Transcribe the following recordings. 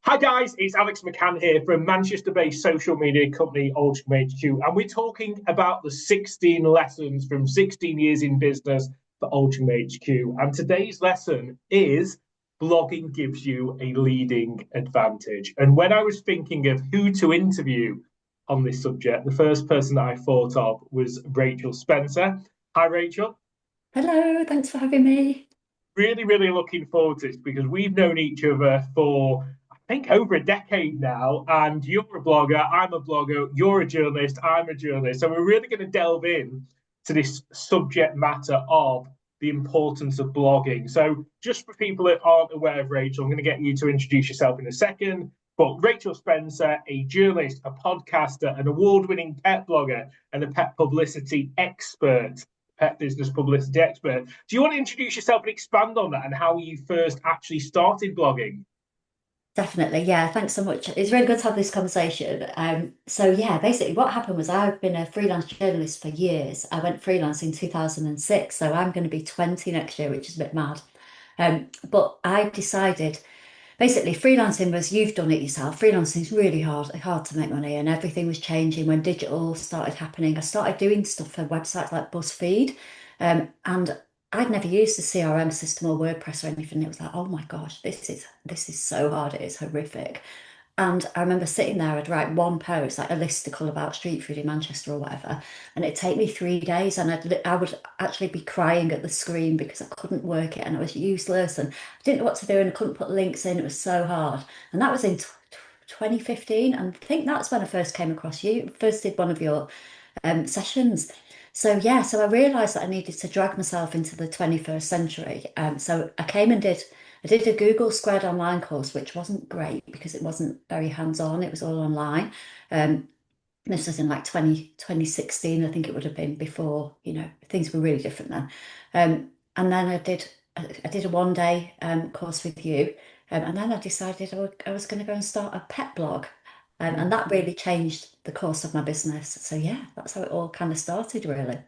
Hi guys, it's Alex McCann here from Manchester-based social media company Altrincham HQ, and we're talking about the 16 lessons from 16 years in business for Altrincham HQ. And today's lesson is blogging gives you a leading advantage. And when I was thinking of who to interview on this subject, the first person that I thought of was Rachel Spencer. Hi, Rachel. Hello, thanks for having me. Really looking forward to this because we've known each other for, I think, over a decade now. And you're a blogger, I'm a blogger, you're a journalist, I'm a journalist. So we're really going to delve in to this subject matter of the importance of blogging. So, just for people that aren't aware of Rachel, I'm going to get you to introduce yourself in a second. But Rachel Spencer, a journalist, a podcaster, an award winning pet blogger, and a pet publicity expert, pet business publicity expert. Do you want to introduce yourself and expand on that and how you first actually started blogging? Definitely, yeah, thanks so much. It's really good to have this conversation. So yeah, basically what happened was I've been a freelance journalist for years. I went freelance in 2006, so I'm going to be 20 next year, which is a bit mad. But I decided basically freelancing was you've done it yourself. Freelancing is really hard to make money, and everything was changing when digital started happening. I started doing stuff for websites like BuzzFeed, and I'd never used the CRM system or WordPress or anything. It was like, oh my gosh, this is so hard. It is horrific. And I remember sitting there, I'd write one post, like a listicle about street food in Manchester or whatever, and it'd take me 3 days, and I would actually be crying at the screen because I couldn't work it and I was useless and I didn't know what to do and I couldn't put links in. It was so hard. And that was in 2015, and I think that's when I first came across you, first did one of your sessions. So yeah, so I realised that I needed to drag myself into the 21st century. So I came and I did a Google Squared online course, which wasn't great because it wasn't very hands-on. It was all online. Um, this was in like 2016, I think it would have been before, things were really different then. And then I did a one-day course with you, and then I decided I was going to go and start a pet blog. And that really changed the course of my business. So yeah, that's how it all kind of started, really.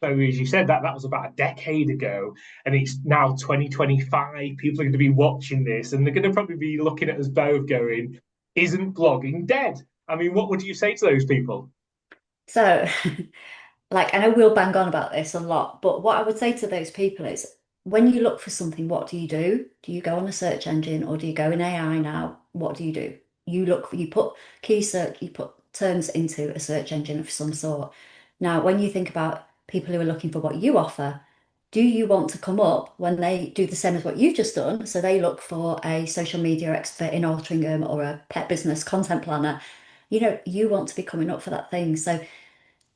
So, as you said, that was about a decade ago, and it's now 2025. People are going to be watching this, and they're going to probably be looking at us both going, "Isn't blogging dead?" I mean, what would you say to those people? So, like, I know we'll bang on about this a lot, but what I would say to those people is when you look for something, what do you do? Do you go on a search engine or do you go in AI now? What do? You put key search, you put terms into a search engine of some sort. Now, when you think about people who are looking for what you offer, do you want to come up when they do the same as what you've just done? So they look for a social media expert in Altrincham or a pet business content planner. You want to be coming up for that thing. So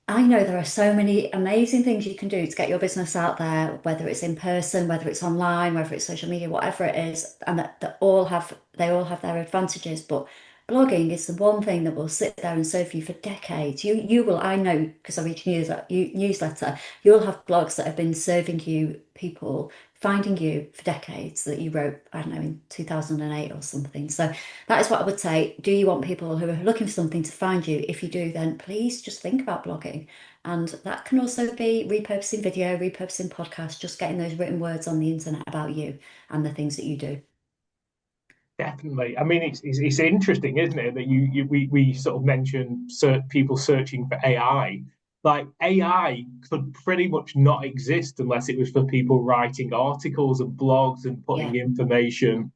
I know there are so many amazing things you can do to get your business out there, whether it's in person, whether it's online, whether it's social media, whatever it is, and they all have their advantages. But blogging is the one thing that will sit there and serve you for decades. You will, I know, because I read your newsletter, you'll have blogs that have been serving you people, finding you for decades that you wrote, I don't know, in 2008 or something. So that is what I would say. Do you want people who are looking for something to find you? If you do, then please just think about blogging. And that can also be repurposing video, repurposing podcasts, just getting those written words on the internet about you and the things that you do. Definitely. I mean, it's interesting, isn't it, that we sort of mentioned people searching for AI. Like AI could pretty much not exist unless it was for people writing articles and blogs and Yeah. putting information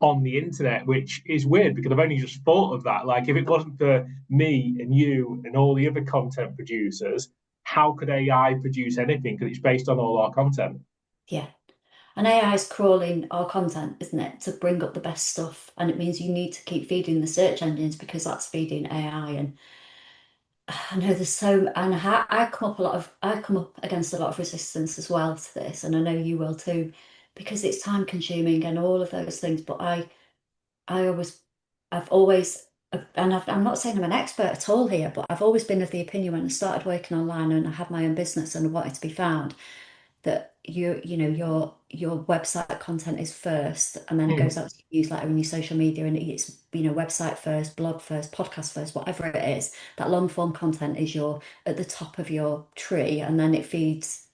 on the internet, which is weird because I've only just thought of that. Like, if it wasn't for me and you and all the other content producers, how could AI produce anything? Because it's based on all our content. Yeah. And AI is crawling our content, isn't it, to bring up the best stuff. And it means you need to keep feeding the search engines because that's feeding AI. And I know and I come up against a lot of resistance as well to this, and I know you will too, because it's time consuming and all of those things. But I always, I've always, I'm not saying I'm an expert at all here, but I've always been of the opinion when I started working online and I had my own business and I wanted to be found that your website content is first, and then it Mm. goes out to your newsletter and your social media, and it's website first, blog first, podcast first, whatever it is. That long form content is your at the top of your tree, and then it feeds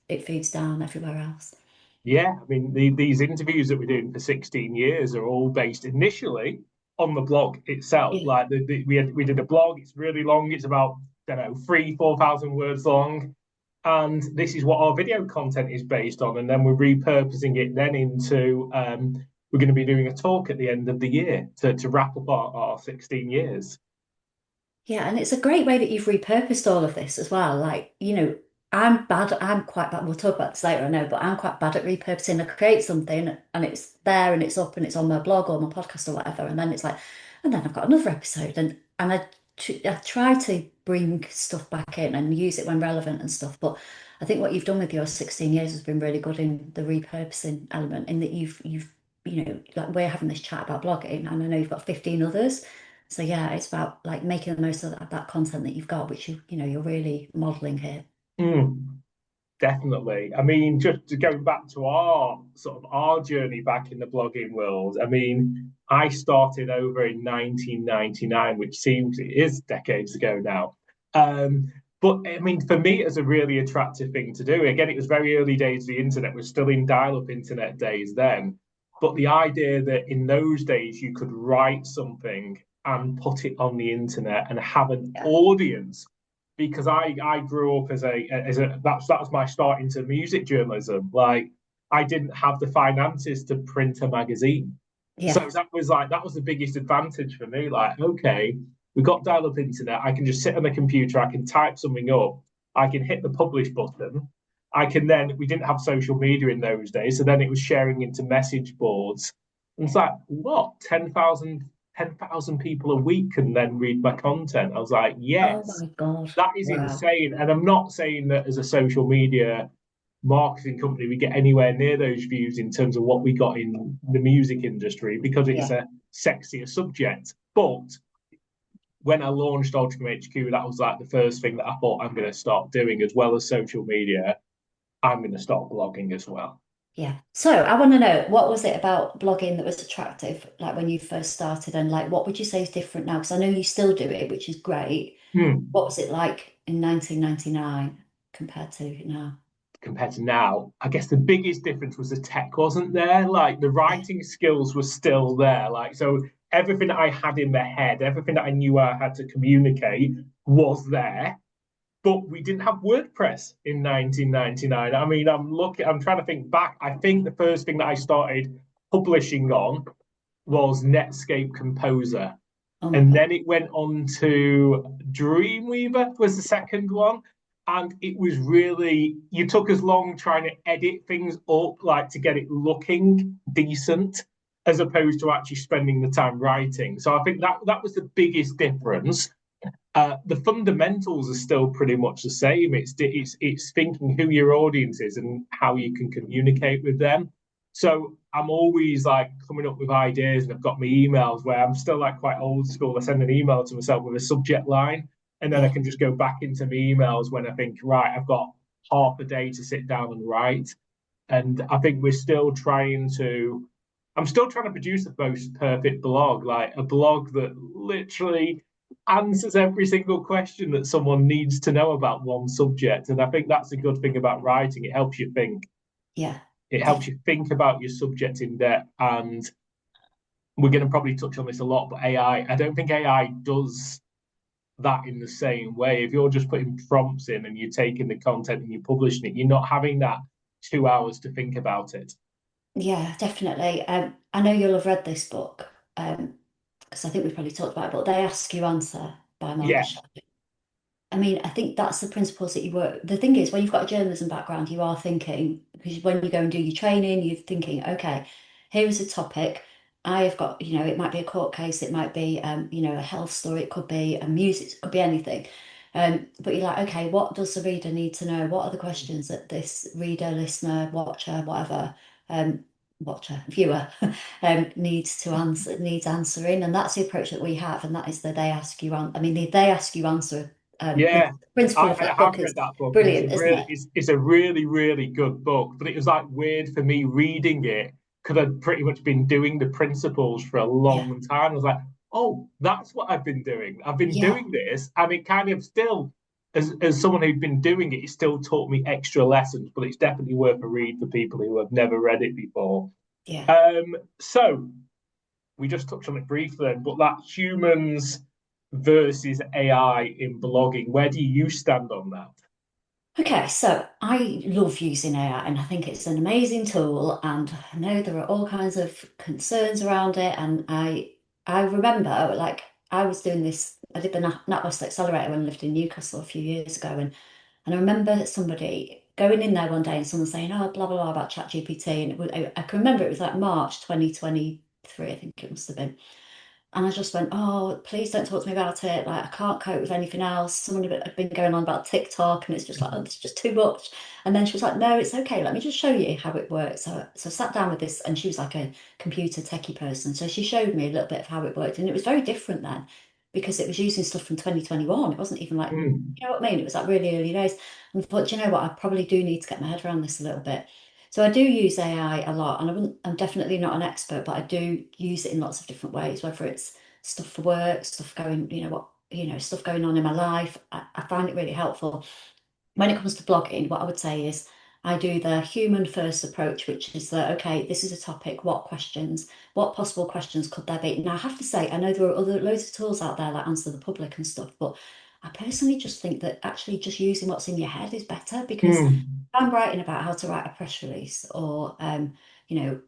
down everywhere else. Yeah, I mean, these interviews that we're doing for 16 years are all based initially. on the blog itself. Yeah. Like we did a blog. It's really long. It's about, I don't know, 3,000 to 4,000 words long, and this is what our video content is based on. And then we're repurposing it then into. We're going to be doing a talk at the end of the year to wrap up our 16 years. Yeah, and it's a great way that you've repurposed all of this as well. Like, I'm quite bad, we'll talk about this later, I know, but I'm quite bad at repurposing. I create something and it's there and it's up and it's on my blog or my podcast or whatever, and then it's like, and then I've got another episode and I try to bring stuff back in and use it when relevant and stuff. But I think what you've done with your 16 years has been really good in the repurposing element, in that like we're having this chat about blogging, and I know you've got 15 others. So yeah, it's about like making the most of that content that you've got, which you're really modeling here. Mm. Definitely. I mean, just to go back to our sort of our journey back in the blogging world. I mean, I started over in 1999, which seems it is decades ago now. But I mean, for me, it's a really attractive thing to do. Again, it was very early days of the internet. We're still in dial-up internet days then. But the idea that in those days you could write something and put it on the internet and have an Yeah. audience, because I grew up as a that was my start into music journalism. Like, I didn't have the finances to print a magazine, so Yeah. that was the biggest advantage for me. Like, okay, we got dial-up internet. I can just sit on the computer. I can type something up. I can hit the publish button. I can then we didn't have social media in those days, so then it was sharing into message boards. And it's like, what, 10,000 people a week can then read my content. I was like, Oh yes, my God. that is Wow. insane. And I'm not saying that as a social media marketing company we get anywhere near those views in terms of what we got in the music industry, because it's Yeah. a sexier subject. But when I launched Altrincham HQ, that was like the first thing that I thought I'm going to start doing, as well as social media. I'm going to start blogging as well. Yeah. So I want to know, what was it about blogging that was attractive, like when you first started, and like what would you say is different now? Because I know you still do it, which is great. Hmm. What was it like in 1999 compared to now? Compared to now, I guess the biggest difference was the tech wasn't there. Like, the Yeah. writing skills were still there. Like, so everything that I had in my head, everything that I knew I had to communicate was there. But we didn't have WordPress in 1999. I mean, I'm trying to think back. I think the first thing that I started publishing on was Netscape Composer. Oh my And God. then it went on to Dreamweaver was the second one. And it was really, you took as long trying to edit things up, like to get it looking decent, as opposed to actually spending the time writing. So I think that was the biggest difference. The fundamentals are still pretty much the same. It's thinking who your audience is and how you can communicate with them. So I'm always like coming up with ideas, and I've got my emails where I'm still like quite old school. I send an email to myself with a subject line, and then I Yeah. can just go back into my emails when I think, right, I've got half a day to sit down and write. And I think I'm still trying to produce the most perfect blog, like a blog that literally answers every single question that someone needs to know about one subject. And I think that's a good thing about writing. It helps you think. Yeah. It helps Definitely. you think about your subject in depth. And we're going to probably touch on this a lot, but I don't think AI does that in the same way. If you're just putting prompts in and you're taking the content and you're publishing it, you're not having that 2 hours to think about it. Yeah, definitely. I know you'll have read this book, because I think we've probably talked about it, but They Ask You Answer by Marcus Yeah, Shepard. I mean, I think that's the principles that you work. The thing is, when you've got a journalism background, you are thinking, because when you go and do your training, you're thinking, okay, here is a topic. I have got, it might be a court case, it might be, a health story, it could be a music, it could be anything. But you're like, okay, what does the reader need to know? What are the questions that this reader, listener, watcher, whatever, um, viewer, needs answering? And that's the approach that we have, and that is the They Ask You. I mean, the They Ask You Answer yeah. principle of I that have book read is that book, and brilliant, isn't it? it's a really, really good book. But it was like weird for me reading it, because I'd pretty much been doing the principles for a Yeah, long time. I was like, oh, that's what I've been doing. I've been yeah, doing this, and it kind of still, as someone who'd been doing it, it still taught me extra lessons. But it's definitely worth a read for people who have never read it before. yeah. So we just touched on it briefly then, but that humans versus AI in blogging, where do you stand on that? Okay, so I love using AI and I think it's an amazing tool, and I know there are all kinds of concerns around it. And I remember like I was doing this, I did the NatWest Accelerator when I lived in Newcastle a few years ago, and I remember somebody going in there one day and someone saying, oh, blah blah blah about ChatGPT, and I can remember it was like March 2023, I think it must have been. And I just went, oh, please don't talk to me about it. Like, I can't cope with anything else. Someone had been going on about TikTok, and it's just like, oh, it's just too much. And then she was like, no, it's okay. Let me just show you how it works. So I sat down with this, and she was like a computer techie person. So she showed me a little bit of how it worked. And it was very different then because it was using stuff from 2021. It wasn't even like, Mm. you know what I mean? It was like really early days. And I thought, "Do you know what? I probably do need to get my head around this a little bit." So I do use AI a lot, and I'm definitely not an expert, but I do use it in lots of different ways, whether it's stuff for work, stuff going, stuff going on in my life. I find it really helpful. When it comes to blogging, what I would say is I do the human first approach, which is that, okay, this is a topic, what possible questions could there be? Now, I have to say, I know there are other loads of tools out there like Answer the Public and stuff, but I personally just think that actually just using what's in your head is better, because if Mm. I'm writing about how to write a press release, or you know,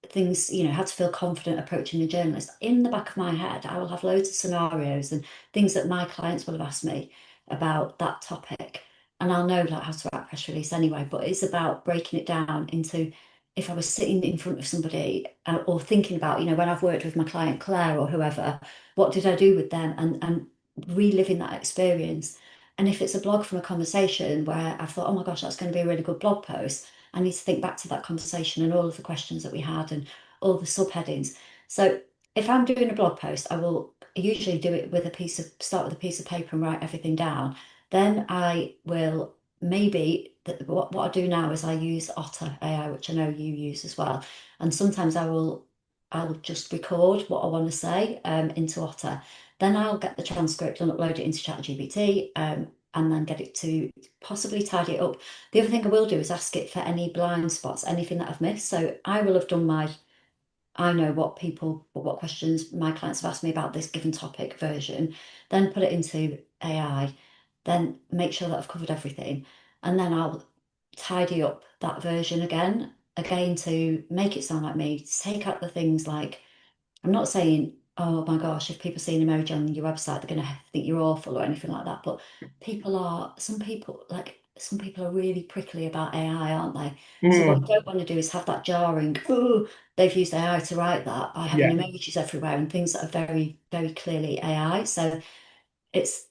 things, how to feel confident approaching a journalist. In the back of my head, I will have loads of scenarios and things that my clients will have asked me about that topic. And I'll know like how to write a press release anyway, but it's about breaking it down into, if I was sitting in front of somebody, or thinking about, when I've worked with my client Claire or whoever, what did I do with them, and reliving that experience. And if it's a blog from a conversation where I thought, oh my gosh, that's going to be a really good blog post, I need to think back to that conversation and all of the questions that we had and all the subheadings. So if I'm doing a blog post, I will usually do it with start with a piece of paper and write everything down. Then I will maybe, what I do now is I use Otter AI, which I know you use as well. And sometimes I'll just record what I want to say into Otter. Then I'll get the transcript and upload it into ChatGPT, and then get it to possibly tidy it up. The other thing I will do is ask it for any blind spots, anything that I've missed. So I will have done I know what questions my clients have asked me about this given topic version, then put it into AI, then make sure that I've covered everything. And then I'll tidy up that version again to make it sound like me, to take out the things like, I'm not saying, oh my gosh, if people see an emoji on your website, they're going to think you're awful or anything like that. But some people are really prickly about AI, aren't they? So what you Mm. don't want to do is have that jarring, oh, they've used AI to write that by having Yeah. emojis everywhere and things that are very, very clearly AI. So it's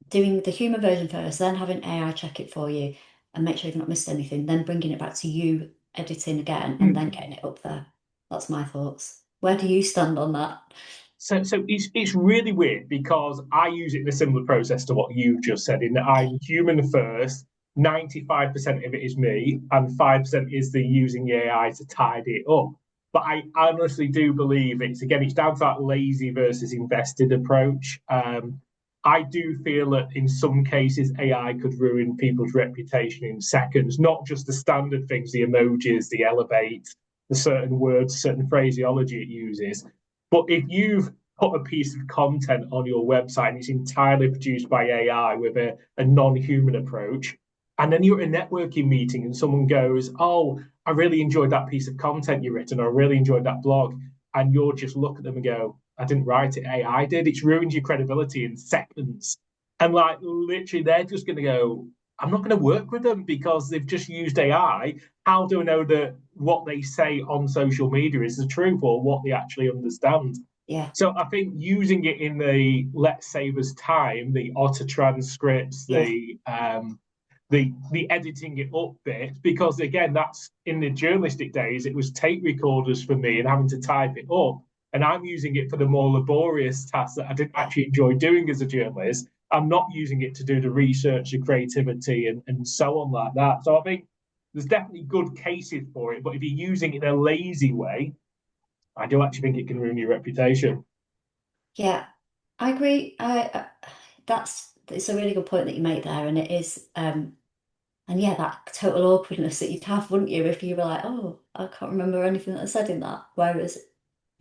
doing the human version first, then having AI check it for you and make sure you've not missed anything, then bringing it back to you, editing again, and then getting it up there. That's my thoughts. Where do you stand on that? So it's really weird because I use it in a similar process to what you've just said, in that Yeah, I'm human first, 95% of it is me, and 5% is the using the AI to tidy it up. But I honestly do believe it's down to that lazy versus invested approach. I do feel that in some cases AI could ruin people's reputation in seconds, not just the standard things, the emojis, the elevate, the certain words, certain phraseology it uses. But if you've put a piece of content on your website and it's entirely produced by AI with a non-human approach, and then you're at a networking meeting and someone goes, oh, I really enjoyed that piece of content you written, or I really enjoyed that blog, and you'll just look at them and go, I didn't write it, AI did. It's ruined your credibility in seconds. And like literally, they're just going to go, I'm not going to work with them because they've just used AI. How do I know that what they say on social media is the truth or what they actually understand? yeah, So I think using it in the let's save us time, the auto transcripts, yeah, the editing it up bit, because again, that's in the journalistic days, it was tape recorders for me and having to type it up. And I'm using it for the more laborious tasks that I didn't yeah, actually enjoy doing as a journalist. I'm not using it to do the research, the creativity, and so on like that. So I think there's definitely good cases for it. But if you're using it in a lazy way, I do actually think it can ruin your reputation. yeah. I agree. It's a really good point that you make there, and it is, and yeah, that total awkwardness that you'd have, wouldn't you, if you were like, oh, I can't remember anything that I said in that. Whereas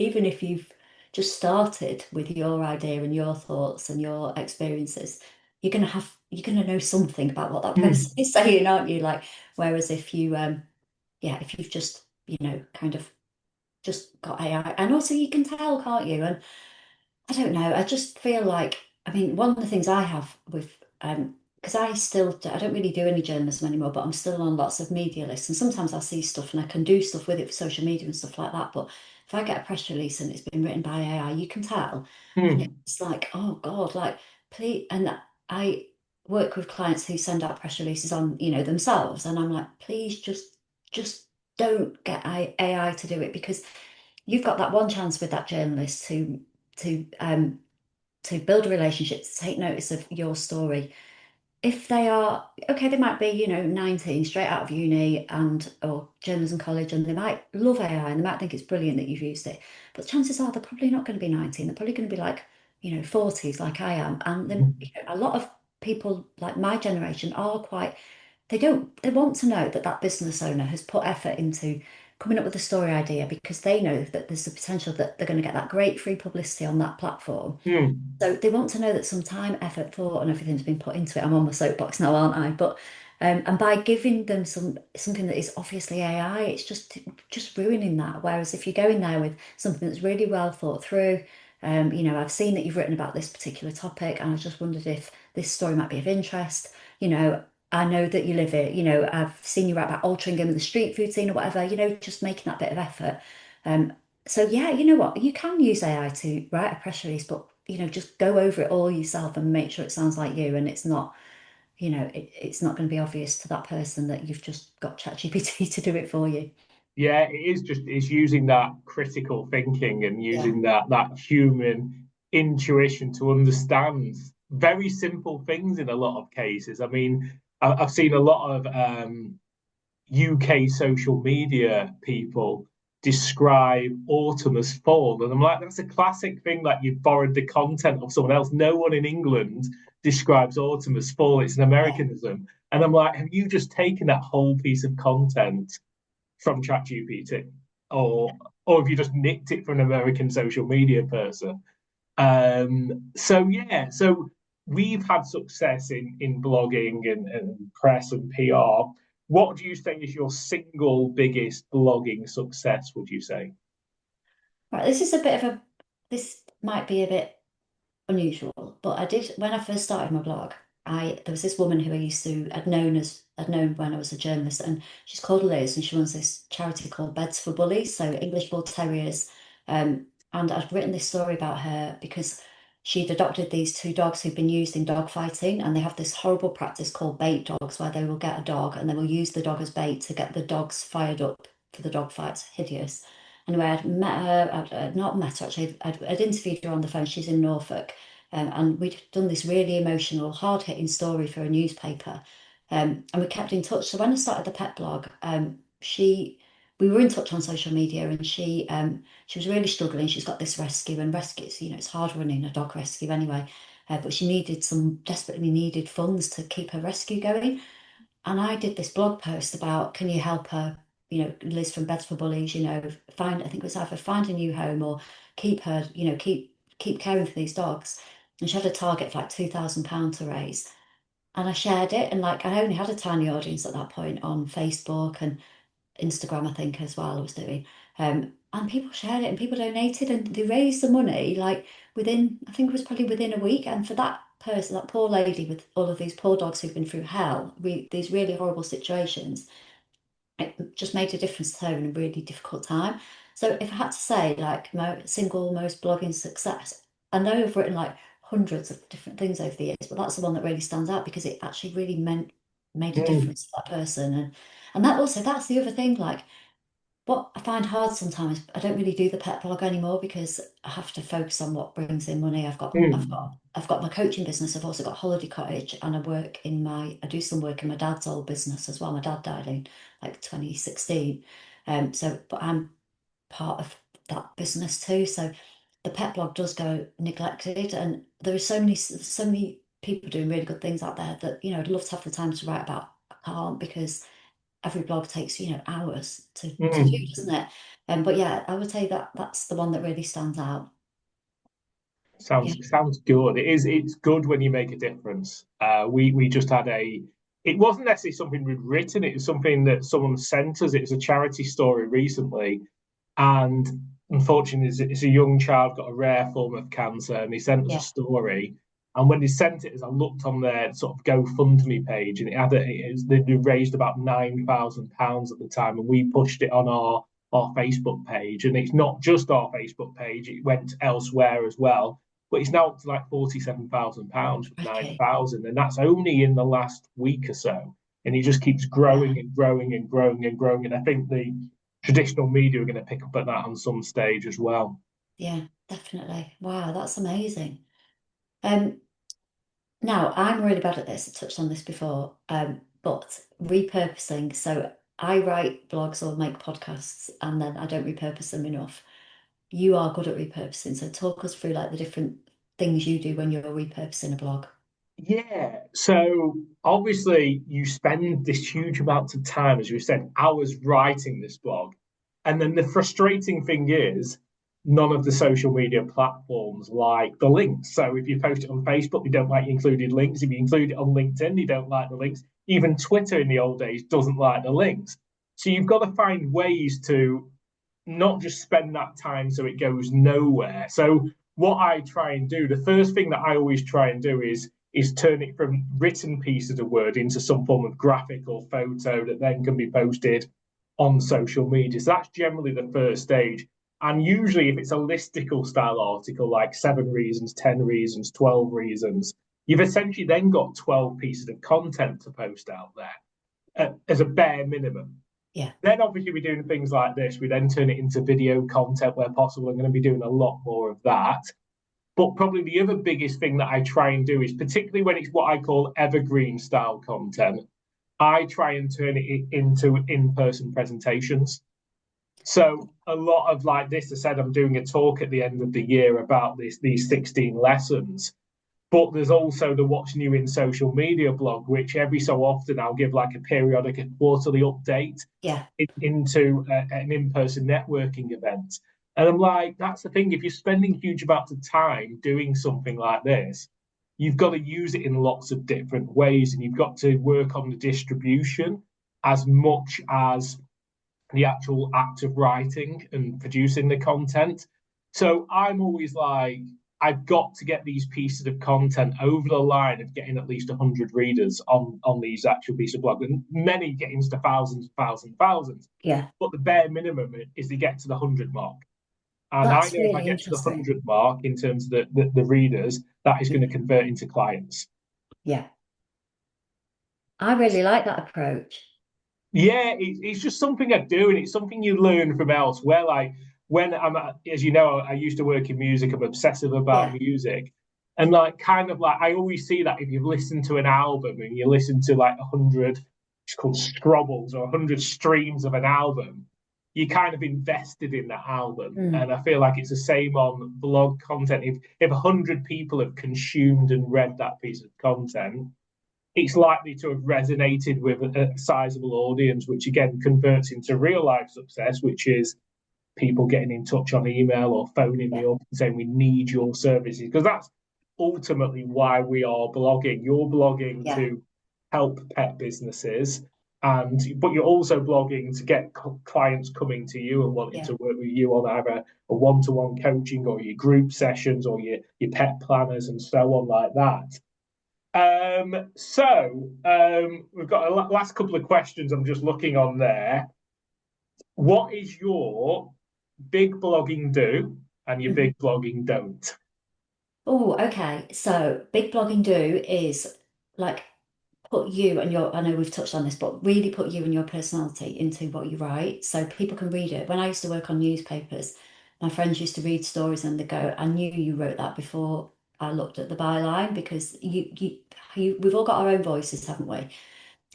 even if you've just started with your idea and your thoughts and your experiences, you're gonna know something about what that person Mm. is saying, aren't you? Like, whereas if you yeah, if you've just, kind of just got AI, and also you can tell, can't you? And I don't know. I just feel like, I mean, one of the things I have with, because I don't really do any journalism anymore, but I'm still on lots of media lists. And sometimes I see stuff and I can do stuff with it for social media and stuff like that. But if I get a press release and it's been written by AI, you can tell. And Mm. it's like, oh God, like, please. And I work with clients who send out press releases on, themselves. And I'm like, please just don't get AI to do it, because you've got that one chance with that journalist to um to build a relationship, to take notice of your story. If they are okay, they might be, 19, straight out of uni and or journalism college, and they might love AI and they might think it's brilliant that you've used it. But chances are they're probably not going to be 19. They're probably going to be like, 40s like I am. And then a lot of people like my generation are quite, they want to know that that business owner has put effort into coming up with a story idea, because they know that there's the potential that they're going to get that great free publicity on that platform. Mm. So they want to know that some time, effort, thought, and everything's been put into it. I'm on my soapbox now, aren't I? But and by giving them something that is obviously AI, it's just ruining that. Whereas if you go in there with something that's really well thought through, I've seen that you've written about this particular topic, and I just wondered if this story might be of interest. I know that you live it. I've seen you write about Altrincham and the street food scene or whatever. Just making that bit of effort. Um, so yeah, you know what? You can use AI to write a press release, but just go over it all yourself and make sure it sounds like you, and it's not, it's not going to be obvious to that person that you've just got ChatGPT to do it for you. Yeah, it's using that critical thinking and Yeah. using that human intuition to understand very simple things in a lot of cases. I mean, I've seen a lot of UK social media people describe autumn as fall. And I'm like, that's a classic thing that you've borrowed the content of someone else. No one in England describes autumn as fall. It's an Yeah. Americanism. And I'm like, have you just taken that whole piece of content from ChatGPT? Or have you just nicked it from an American social media person? So we've had success in blogging and press and PR. What do you say is your single biggest blogging success, would you say? Right, this might be a bit unusual, but I did when I first started my blog. I There was this woman who I'd known when I was a journalist, and she's called Liz, and she runs this charity called Beds for Bullies, so English Bull Terriers. And I'd written this story about her because she'd adopted these two dogs who'd been used in dog fighting, and they have this horrible practice called bait dogs, where they will get a dog and they will use the dog as bait to get the dogs fired up for the dog fights. Hideous. Anyway, I'd met her, I'd not met her actually, I'd interviewed her on the phone. She's in Norfolk. And we'd done this really emotional, hard-hitting story for a newspaper. And we kept in touch. So when I started the pet blog, we were in touch on social media, and she was really struggling. She's got this rescue, and rescues, it's hard running a dog rescue anyway. But she desperately needed funds to keep her rescue going. And I did this blog post about, can you help her, Liz from Beds for Bullies, I think it was either find a new home or keep her, keep caring for these dogs. And she had a target for like £2,000 to raise. And I shared it, and like I only had a tiny audience at that point on Facebook and Instagram, I think, as well, I was doing. And people shared it and people donated, and they raised the money like within, I think it was probably within a week. And for that person, that poor lady with all of these poor dogs who've been through hell, these really horrible situations, it just made a difference to her in a really difficult time. So if I had to say like my single most blogging success, I know I've written like hundreds of different things over the years, but that's the one that really stands out because it actually really made a Mm. difference to that person. And that's the other thing, like what I find hard sometimes, I don't really do the pet blog anymore because I have to focus on what brings in money. Mm. I've got my coaching business. I've also got Holiday Cottage, and I do some work in my dad's old business as well. My dad died in like 2016. But I'm part of that business too. So the pet blog does go neglected, and there are so many people doing really good things out there that, I'd love to have the time to write about. I can't, because every blog takes, hours to do, Mm. doesn't it? But yeah, I would say that that's the one that really stands out. Yeah, Sounds good. It's good when you make a difference. We just had a it wasn't necessarily something we'd written, it was something that someone sent us. It was a charity story recently. And unfortunately, it's a young child got a rare form of cancer, and he sent us a yeah, story. And when he sent it, as I looked on their sort of GoFundMe page, and they raised about £9,000 at the time, and we pushed it on our Facebook page. And it's not just our Facebook page; it went elsewhere as well. But it's now up to like £47,000 with okay. 9,000, and that's only in the last week or so. And it just keeps Yeah, growing and growing and growing and growing. And I think the traditional media are going to pick up at that on some stage as well. yeah, definitely. Wow, that's amazing. Um, Now, I'm really bad at this. I touched on this before, but repurposing. So I write blogs or make podcasts, and then I don't repurpose them enough. You are good at repurposing. So talk us through like the different things you do when you're repurposing a blog. Yeah. So obviously, you spend this huge amount of time, as you said, hours writing this blog. And then the frustrating thing is, none of the social media platforms like the links. So if you post it on Facebook, they don't like included links. If you include it on LinkedIn, they don't like the links. Even Twitter in the old days doesn't like the links. So you've got to find ways to not just spend that time so it goes nowhere. So what I try and do, the first thing that I always try and do is turn it from written pieces of word into some form of graphic or photo that then can be posted on social media. So that's generally the first stage. And usually, if it's a listicle style article like 7 reasons, 10 reasons, 12 reasons, you've essentially then got 12 pieces of content to post out there as a bare minimum. Yeah, Then obviously we're doing things like this. We then turn it into video content where possible. I'm going to be doing a lot more of that. But probably the other biggest thing that I try and do is, particularly when it's what I call evergreen style content, I try and turn it into in-person presentations. So a lot of like this, I said I'm doing a talk at the end of the year about these 16 lessons. But there's also the What's New in Social Media blog, which every so often I'll give like a periodic, a quarterly update yeah, into an in-person networking event. And I'm like, that's the thing. If you're spending huge amounts of time doing something like this, you've got to use it in lots of different ways, and you've got to work on the distribution as much as the actual act of writing and producing the content. So I'm always like, I've got to get these pieces of content over the line of getting at least 100 readers on these actual pieces of blog, and many get into thousands, thousands, thousands. yeah. But the bare minimum is to get to the 100 mark. And I That's know if I really get to the interesting. 100 mark in terms of the readers, that is going to convert into clients. Yeah, I really like that approach. Yeah, it's just something I do, and it's something you learn from elsewhere. Like when as you know, I used to work in music. I'm obsessive about Yeah. music, and like kind of like I always see that if you've listened to an album and you listen to like 100, it's called scrobbles or 100 streams of an album, you kind of invested in that album. Mm, And I feel like it's the same on blog content. If 100 people have consumed and read that piece of content, it's likely to have resonated with a sizable audience, which again converts into real life success, which is people getting in touch on email or phoning me yeah, up and saying we need your services, because that's ultimately why we are blogging. You're blogging yeah, to help pet businesses, and but you're also blogging to get clients coming to you and wanting yeah. to work with you on either a one-to-one coaching or your group sessions or your pet planners and so on like that. We've got a last couple of questions. I'm just looking on there. What is your big blogging do and your Mhm. big blogging don't? Oh, okay. So big blogging do is like put you and your, I know we've touched on this, but really put you and your personality into what you write so people can read it. When I used to work on newspapers, my friends used to read stories and they go, I knew you wrote that before I looked at the byline because we've all got our own voices, haven't we?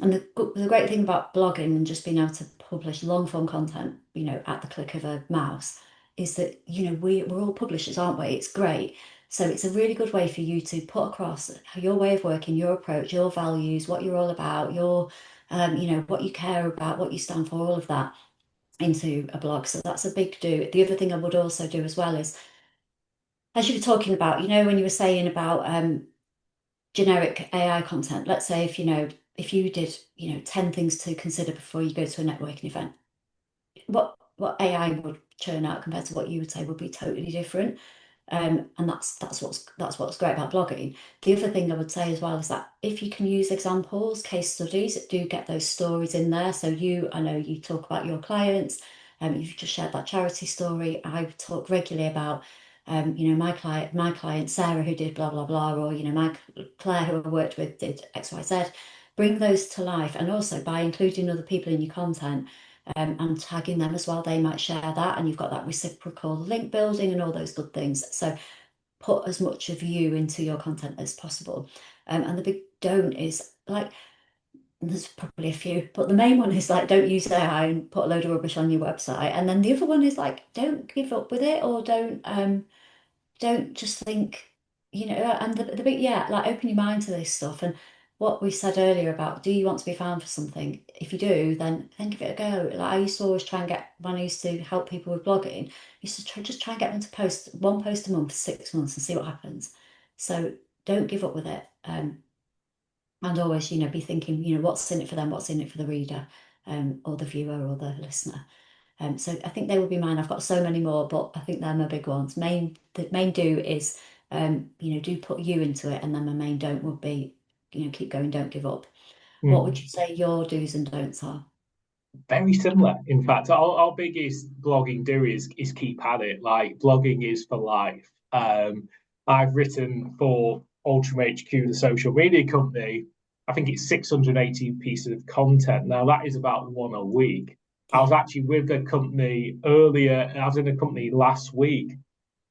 And the great thing about blogging and just being able to publish long form content, at the click of a mouse, is that, we're all publishers, aren't we? It's great. So it's a really good way for you to put across your way of working, your approach, your values, what you're all about, what you care about, what you stand for, all of that into a blog. So that's a big do. The other thing I would also do as well is as you were talking about, when you were saying about generic AI content, let's say if you did, 10 things to consider before you go to a networking event, what AI would churn out compared to what you would say would be totally different. And that's what's great about blogging. The other thing I would say as well is that if you can use examples, case studies, do get those stories in there. So I know you talk about your clients, you've just shared that charity story. I talk regularly about, my client Sarah who did blah blah blah, or my Claire who I worked with did XYZ. Bring those to life, and also by including other people in your content, and tagging them as well. They might share that, and you've got that reciprocal link building and all those good things. So put as much of you into your content as possible. And the big don't is like, there's probably a few, but the main one is like, don't use AI and put a load of rubbish on your website. And then the other one is like, don't give up with it, or don't just think, and the big, yeah, like open your mind to this stuff. And what we said earlier about, do you want to be found for something? If you do, then give it a go. Like I used to always try and get, when I used to help people with blogging, I used to just try and get them to post one post a month for 6 months and see what happens. So don't give up with it. And always, be thinking, what's in it for them, what's in it for the reader, or the viewer or the listener. So I think they would be mine. I've got so many more, but I think they're my big ones. The main do is, do put you into it, and then my main don't would be, keep going, don't give up. What would Mm. you say your do's and don'ts are? Very similar. In fact, our biggest blogging do is keep at it. Like blogging is for life. I've written for Altrincham HQ, the social media company. I think it's 680 pieces of content. Now that is about one a week. I was Yeah. actually with a company earlier. I was in a company last week,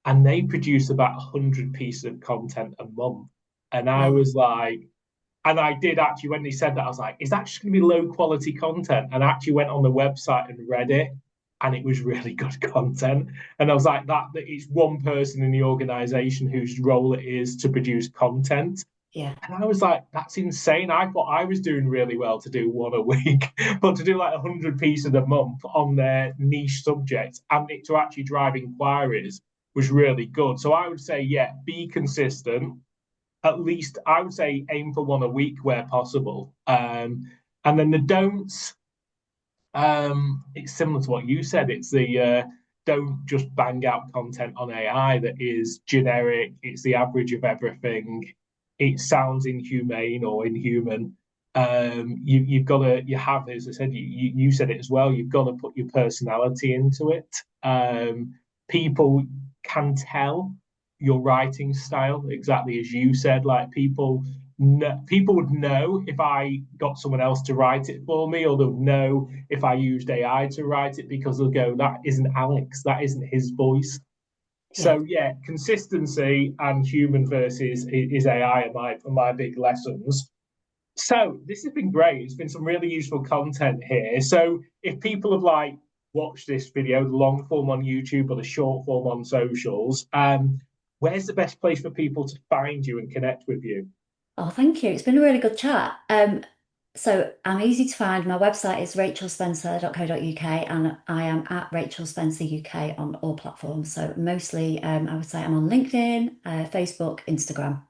and they produce about 100 pieces of content a month. And I Wow. was like, and I did actually, when they said that, I was like, is that just going to be low quality content? And I actually went on the website and read it, and it was really good content. And I was like, that it's one person in the organization whose role it is to produce content. Yeah. And I was like, that's insane. I thought I was doing really well to do one a week, but to do like 100 pieces a month on their niche subject and it to actually drive inquiries was really good. So I would say, yeah, be consistent. At least I would say aim for one a week where possible. And then the don'ts, it's similar to what you said. It's the don't just bang out content on AI that is generic. It's the average of everything. It sounds inhumane or inhuman. You've got to, you have, as I said, you said it as well. You've got to put your personality into it. People can tell your writing style exactly as you said. Like people would know if I got someone else to write it for me, or they'll know if I used AI to write it because they'll go, that isn't Alex, that isn't his voice. Yeah. So yeah, consistency and human versus is AI are my big lessons. So this has been great. It's been some really useful content here. So if people have like watched this video, the long form on YouTube or the short form on socials, where's the best place for people to find you and connect with you? Oh, thank you. It's been a really good chat. So I'm easy to find. My website is rachelspencer.co.uk, and I am at Rachel Spencer UK on all platforms. So mostly, I would say I'm on LinkedIn, Facebook, Instagram.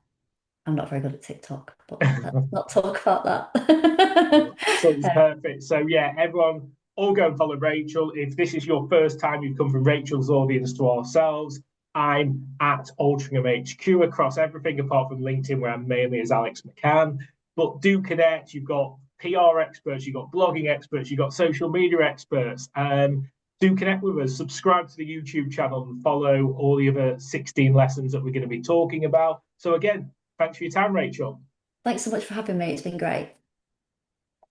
I'm not very good at TikTok, but let's not talk about that. Absolutely perfect. So yeah, everyone, all go and follow Rachel. If this is your first time you've come from Rachel's audience to ourselves, I'm at Altrincham HQ across everything apart from LinkedIn, where I'm mainly as Alex McCann. But do connect. You've got PR experts, you've got blogging experts, you've got social media experts. Do connect with us. Subscribe to the YouTube channel and follow all the other 16 lessons that we're going to be talking about. So again, thanks for your time, Rachel. Thanks so much for having me. It's been great.